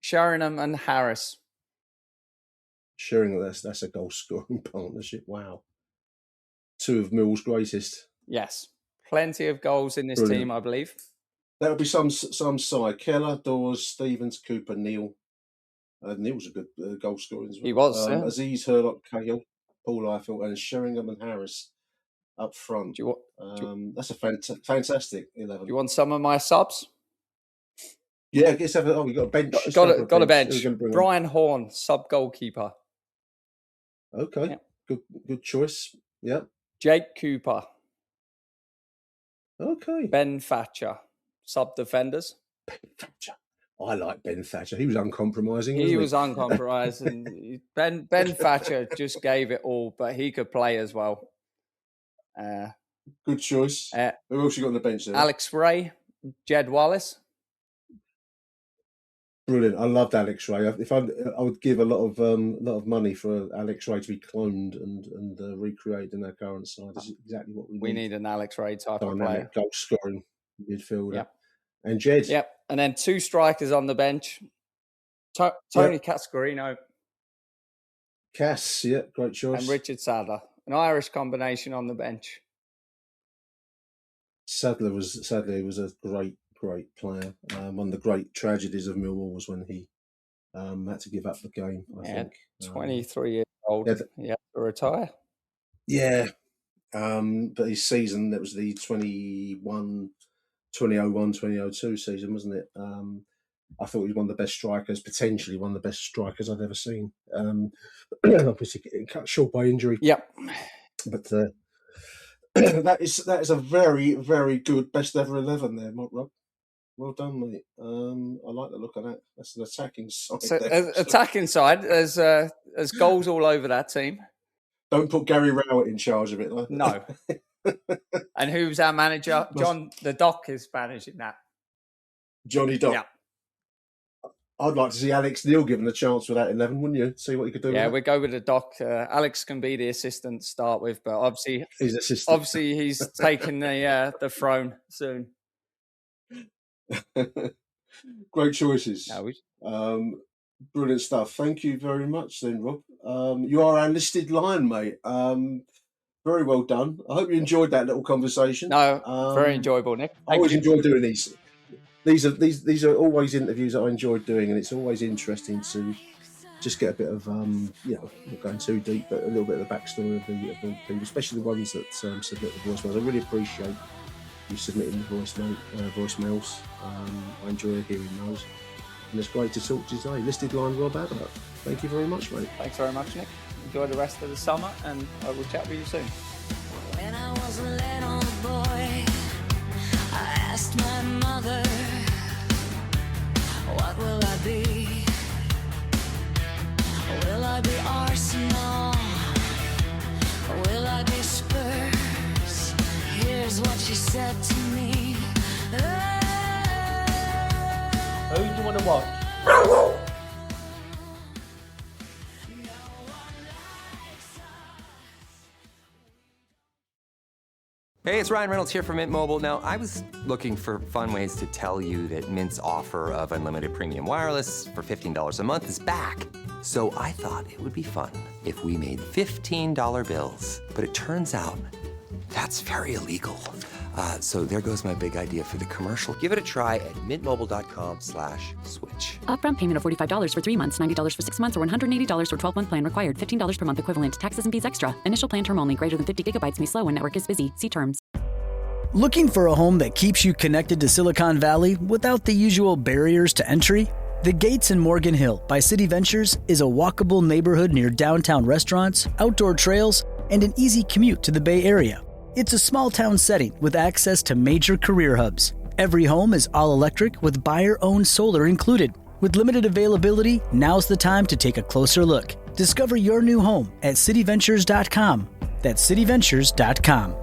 Sheringham and Harris. Sheringham, that's a goal scoring partnership. Wow. two of Mill's greatest. Yes. Plenty of goals in this team, I believe. That'll be some side. Keller, Dawes, Stevens, Cooper, Neal. Neal's a good goal scorer as well. He was. Aziz, Hurlock, Cahill, Paul Eiffel, and Sheringham and Harris up front. That's a fantastic 11. Do you want some of my subs? Yeah, we've got a bench. Got a bench. Brian Horn, sub goalkeeper. Okay, good choice. Yeah. Jake Cooper. Okay. Ben Thatcher, sub defenders. Ben Thatcher. I like Ben Thatcher. He was uncompromising. He was uncompromising. Ben Thatcher just gave it all, but he could play as well. Good choice. Who else you got on the bench there? Alex Ray, Jed Wallace. Brilliant. I loved Alex Ray. I would give a lot of money for Alex Ray to be cloned and recreated in our current side. That's exactly what we need. We need an Alex Ray type of player. Goal scoring midfielder. Yep. And Jed. Yep. And then 2 strikers on the bench. Tony Cascarino. Cass, yeah, great choice. And Richard Sadler. An Irish combination on the bench. Sadler was a great player. One of the great tragedies of Millwall was when he had to give up the game, I think. 23 years old. He had to retire. Yeah. But his season, that was the 2001-2002 season, wasn't it? I thought he was one of the best strikers, potentially one of the best strikers I've ever seen. Obviously cut short by injury. Yep. But that is a very, very good best ever 11 there, Rob. Well done, mate. I like the look of that. That's an attacking side. So, attacking side, there's goals all over that team. Don't put Gary Rowett in charge of it, though. No. And who's our manager? John, the Doc is managing that. Johnny Doc. Yeah. I'd like to see Alex Neil given a chance with that 11, wouldn't you? See what he could do. Yeah, we go with the Doc. Alex can be the assistant to start with, but obviously he's taking the throne soon. Great choices. Brilliant stuff. Thank you very much then, Rob. You are our listed lion, mate. Very well done. I hope you enjoyed that little conversation. No, very enjoyable, Nick. I always enjoy doing these. These are always interviews that I enjoy doing, and it's always interesting to just get a bit of not going too deep, but a little bit of the backstory of the people, especially the ones that submit the voicemails. I really appreciate you submitting the voicemails. I enjoy hearing those, and it's great to talk to you today. Listed line Rob Abbott. Thank you very much, mate. Thanks very much, Nick. Enjoy the rest of the summer, and I will chat with you soon. When I was a little boy, I asked my mother, what will I be? Will I be Arsenal? Will I be Spurs? Here's what she said to me. Who do you want to watch? Hey, it's Ryan Reynolds here from Mint Mobile. Now, I was looking for fun ways to tell you that Mint's offer of unlimited premium wireless for $15 a month is back. So I thought it would be fun if we made $15 bills. But it turns out that's very illegal. So there goes my big idea for the commercial. Give it a try at mintmobile.com/switch. Upfront payment of $45 for 3 months, $90 for 6 months, or $180 for 12-month plan required. $15 per month equivalent. Taxes and fees extra. Initial plan term only. Greater than 50 gigabytes may slow when network is busy. See terms. Looking for a home that keeps you connected to Silicon Valley without the usual barriers to entry? The Gates in Morgan Hill by City Ventures is a walkable neighborhood near downtown restaurants, outdoor trails, and an easy commute to the Bay Area. It's a small town setting with access to major career hubs. Every home is all electric with buyer-owned solar included. With limited availability, now's the time to take a closer look. Discover your new home at cityventures.com. That's cityventures.com.